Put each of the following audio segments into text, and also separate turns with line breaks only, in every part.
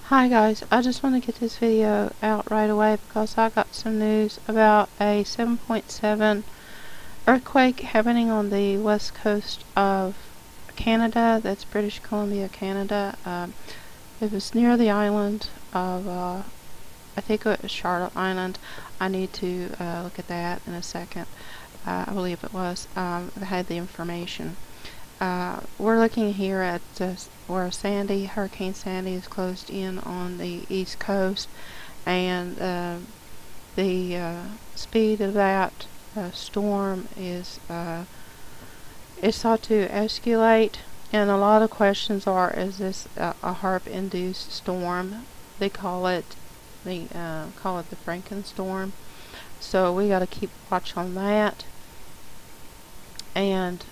Hi guys, I just want to get this video out right away because I got some news about a 7.7 earthquake happening on the west coast of Canada. That's British Columbia, Canada. It was near the island of, I think it was Charlotte Island. I need to look at that in a second. I believe it was. I had the information. We're looking here at where Hurricane Sandy is closed in on the east coast, and the speed of that storm is thought to escalate. And a lot of questions are: is this a HAARP-induced storm? They call it the Frankenstorm. So we got to keep watch on that. And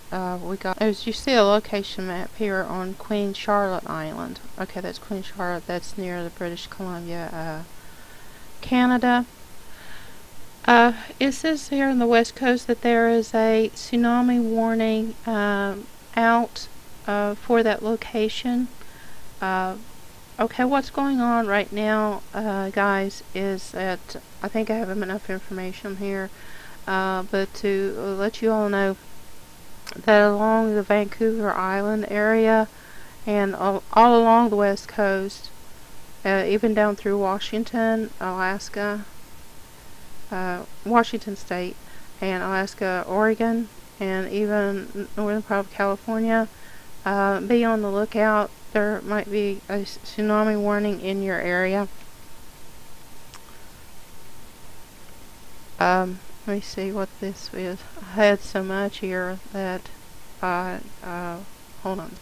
we got, as you see, a location map here on Queen Charlotte Island. Okay, that's Queen Charlotte. That's near the British Columbia, Canada. It says here on the west coast that there is a tsunami warning out for that location. Okay, what's going on right now, guys, is that I think I have enough information here, but to let you all know that along the Vancouver Island area and all along the west coast, even down through Washington, Alaska, Washington State, and Alaska, Oregon, and even northern part of California, be on the lookout. There might be a tsunami warning in your area. Let me see what this is. I had so much here that hold on.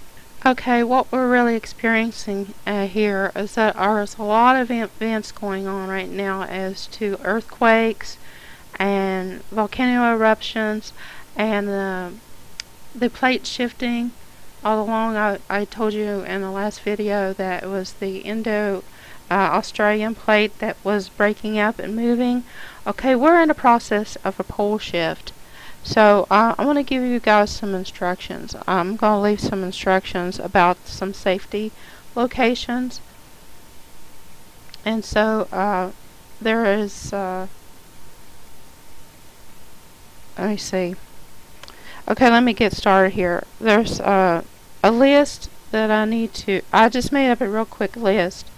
Okay, what we're really experiencing here is that there's a lot of events going on right now as to earthquakes and volcano eruptions and the plate shifting all along. I told you in the last video that it was the Australian plate that was breaking up and moving. Okay, we're in a process of a pole shift. So I want to give you guys some instructions. I'm going to leave some instructions about some safety locations. And so there is, let me see. Okay, let me get started here. There's a list that I just made up a real quick list.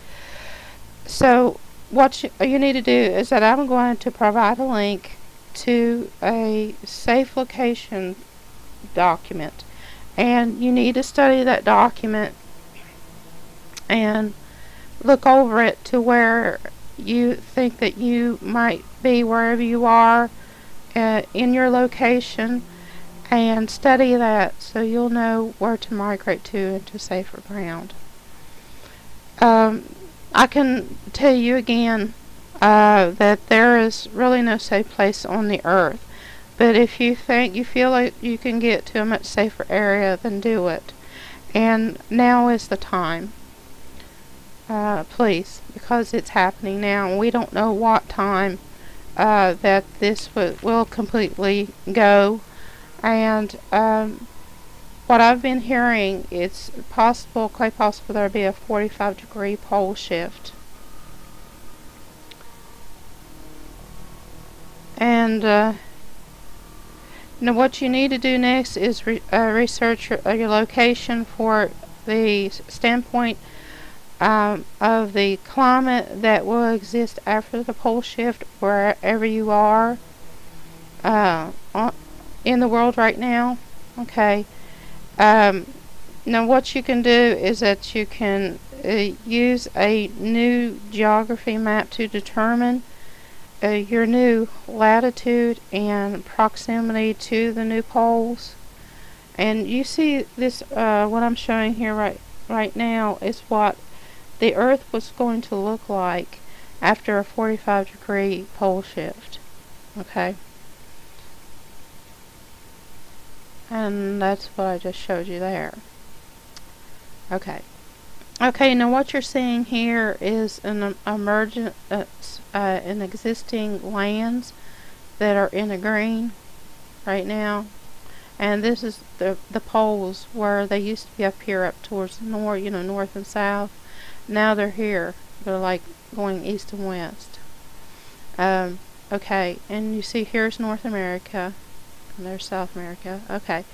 So what you need to do is that I'm going to provide a link to a safe location document, and you need to study that document and look over it to where you think that you might be wherever you are in your location, and study that so you'll know where to migrate to into safer ground. I can tell you again that there is really no safe place on the earth, but if you feel like you can get to a much safer area, then do it. And now is the time, please, because it's happening now, and we don't know what time that this will completely go. And what I've been hearing, it's quite possible there'll be a 45-degree pole shift. And now what you need to do next is research your location for the standpoint of the climate that will exist after the pole shift wherever you are in the world right now. Okay. Now what you can do is that you can use a new geography map to determine your new latitude and proximity to the new poles. And you see this, what I'm showing here right now is what the Earth was going to look like after a 45-degree pole shift. Okay. And that's what I just showed you there. Okay. Okay, now what you're seeing here is an existing lands that are in the green right now. And this is the poles where they used to be up here up towards the north, north and south. Now they're here. They're like going east and west. Okay, and you see here's North America, and there's South America. Okay.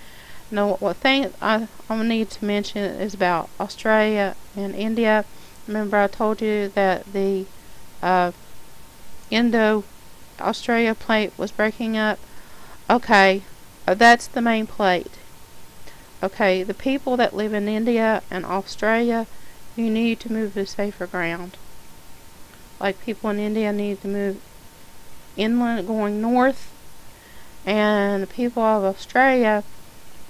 Now, what thing I need to mention is about Australia and India. Remember I told you that the Indo-Australia plate was breaking up? Okay, that's the main plate. Okay, the people that live in India and Australia, you need to move to safer ground. Like people in India need to move inland, going north, and the people of Australia,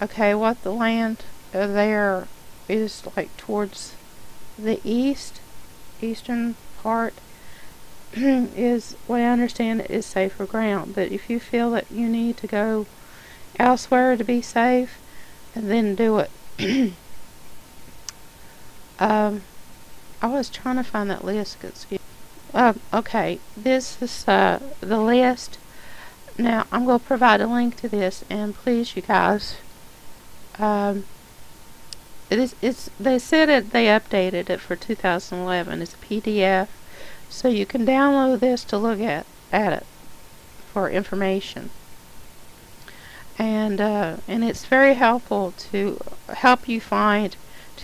okay, what the land there is like towards the eastern part is, what I understand, is safer ground. But if you feel that you need to go elsewhere to be safe, then do it. I was trying to find that list. Excuse me. Okay, this is the list. Now I'm going to provide a link to this, and please, you guys, they said they updated it for 2011. It's a PDF, so you can download this to look at it for information. And it's very helpful to help you to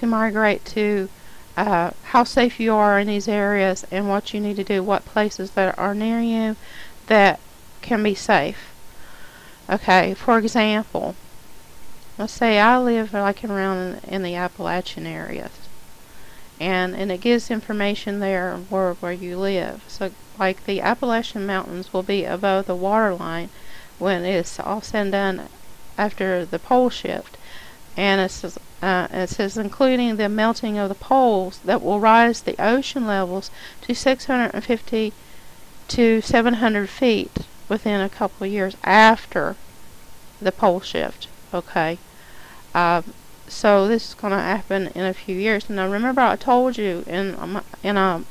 migrate to how safe you are in these areas and what you need to do, what places that are near you that can be safe. Okay, for example, let's say I live like around in the Appalachian area, and it gives information there where you live. So like the Appalachian Mountains will be above the waterline when it's all said and done after the pole shift, and it says including the melting of the poles that will rise the ocean levels to 650 to 700 feet within a couple of years after the pole shift. Okay, so this is going to happen in a few years. Now remember I told you in a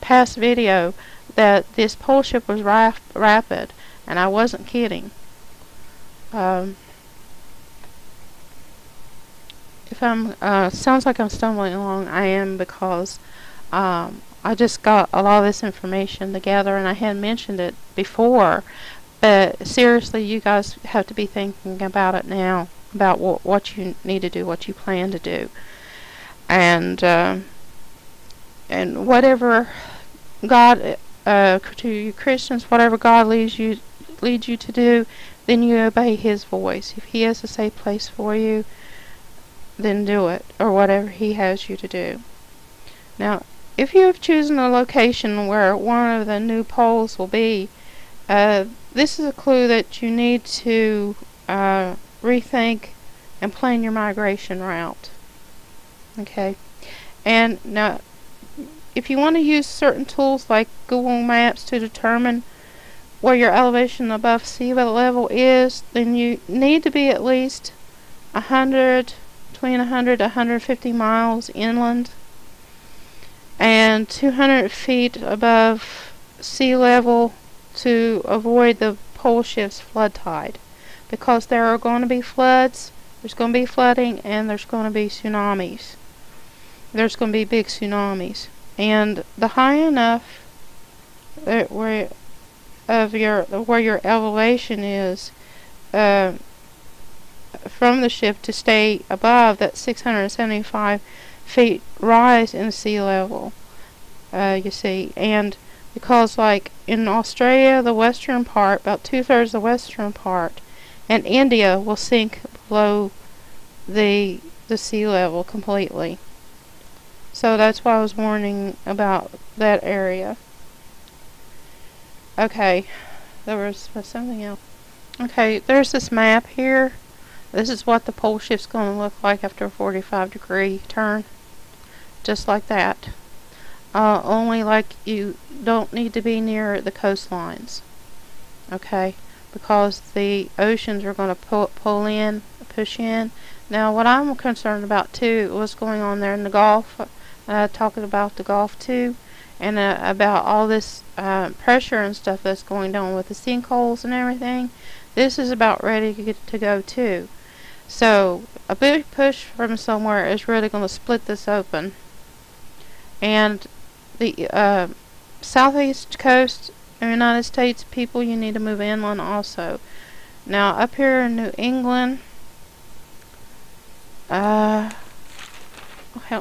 past video that this pole shift was rapid, and I wasn't kidding. If sounds like I'm stumbling along, I am, because I just got a lot of this information together, and I hadn't mentioned it before. But seriously, you guys have to be thinking about it now, about what you need to do, what you plan to do, and whatever God, to you Christians, whatever God leads you to do, then you obey His voice. If He has a safe place for you, then do it, or whatever He has you to do. Now, if you have chosen a location where one of the new poles will be, this is a clue that you need to rethink and plan your migration route. Okay, and now if you want to use certain tools like Google Maps to determine where your elevation above sea level is, then you need to be at least between 100 to 150 miles inland and 200 feet above sea level to avoid the pole shift's flood tide, because there are going to be floods, there's going to be flooding, and there's going to be tsunamis. There's going to be big tsunamis, and the high enough where your elevation is from the ship to stay above that 675 feet rise in sea level, you see. And because like in Australia, the western part, about 2/3 of the western part, and India will sink below the sea level completely. So that's why I was warning about that area. Okay, there was something else. Okay, there's this map here. This is what the pole shift's going to look like after a 45-degree turn. Just like that. Only like you don't need to be near the coastlines. Okay, because the oceans are going to push in. Now what I'm concerned about too, what's going on there in the Gulf, talking about the Gulf too, and about all this pressure and stuff that's going on with the sinkholes and everything. This is about ready to go too. So a big push from somewhere is really going to split this open, and the southeast coast of the United States, people, you need to move inland also. Now, up here in New England, help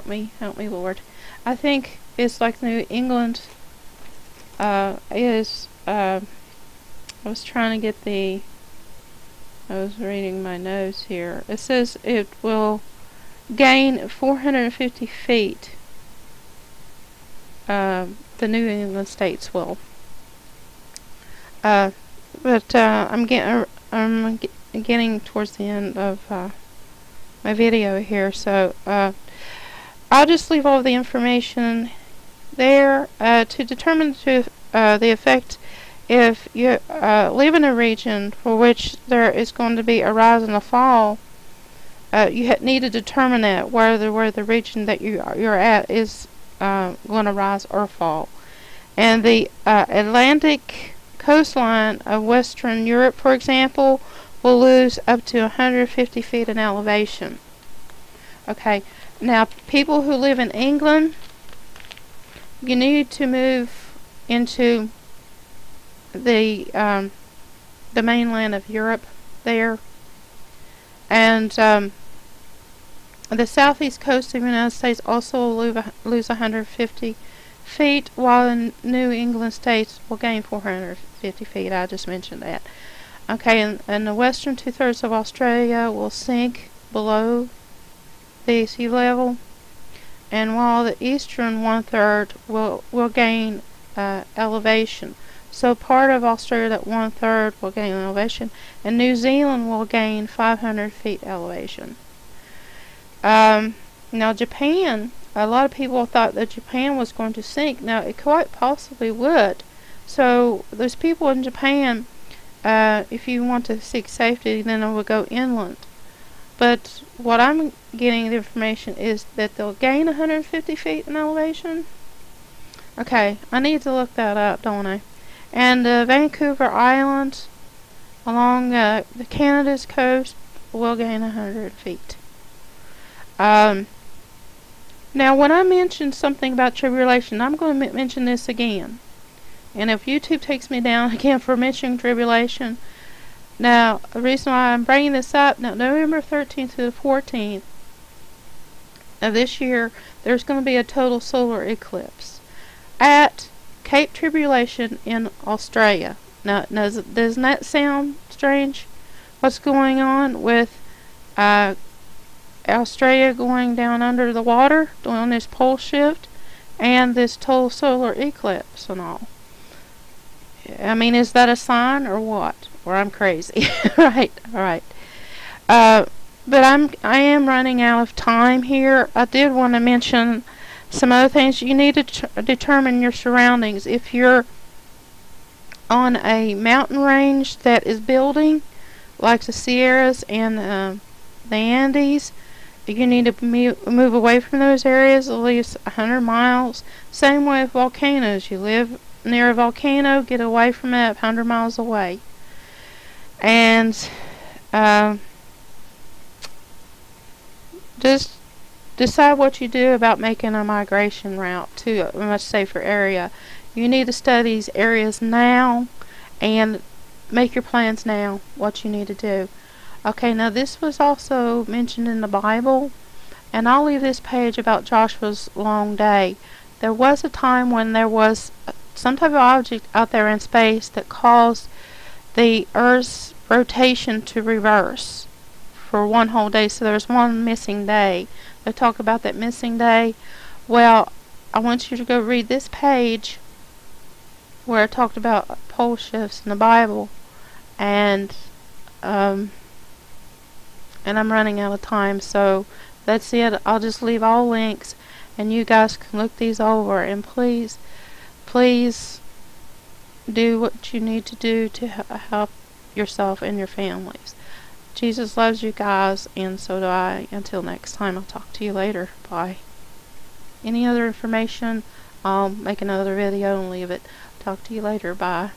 me, Lord. I think it's like New England is, I was trying to get I was reading my notes here. It says it will gain 450 feet. The New England states will. But I'm getting towards the end of my video here, so I'll just leave all the information there to determine the effect. If you live in a region for which there is going to be a rise and a fall, you need to determine that where the region that you're at is going to rise or fall. And the Atlantic coastline of Western Europe, for example, will lose up to 150 feet in elevation. Okay, now people who live in England, you need to move into the mainland of Europe there, and the southeast coast of the United States also will lose 150 feet, while the New England states will gain 450 feet. I just mentioned that. Okay, and the western two-thirds of Australia will sink below the sea level, and while the eastern one-third will gain elevation. So part of Australia, that one-third, will gain elevation, and New Zealand will gain 500 feet elevation. Now Japan, a lot of people thought that Japan was going to sink. Now it quite possibly would. So those people in Japan, if you want to seek safety, then it will go inland. But what I'm getting the information is that they'll gain 150 feet in elevation. Okay, I need to look that up, don't I? And Vancouver Island along the Canada's coast will gain 100 feet. Now when I mentioned something about tribulation, I'm going to mention this again. And if YouTube takes me down again for mentioning tribulation, now the reason why I'm bringing this up, now November 13th to the 14th of this year, there's going to be a total solar eclipse at Cape Tribulation in Australia. Now, doesn't that sound strange? What's going on with Australia going down under the water, doing this pole shift, and this total solar eclipse and all? I mean, is that a sign or what? Or I'm crazy? Right, alright. But I am running out of time here. I did want to mention some other things. You need to determine your surroundings. If you're on a mountain range that is building, like the Sierras and the Andes, you need to move away from those areas at least 100 miles. Same way with volcanoes. You live near a volcano, get away from it 100 miles away. And just decide what you do about making a migration route to a much safer area. You need to study these areas now and make your plans now, what you need to do. Okay, now this was also mentioned in the Bible, and I'll leave this page about Joshua's long day. There was a time when there was some type of object out there in space that caused the Earth's rotation to reverse for one whole day. So there was one missing day. They talk about that missing day. Well, I want you to go read this page where it talked about pole shifts in the Bible, and I'm running out of time, so that's it. I'll just leave all links, and you guys can look these over, and please do what you need to do to help yourself and your families. Jesus loves you guys, and so do I. Until next time, I'll talk to you later. Bye. Any other information, I'll make another video and leave it. Talk to you later. Bye.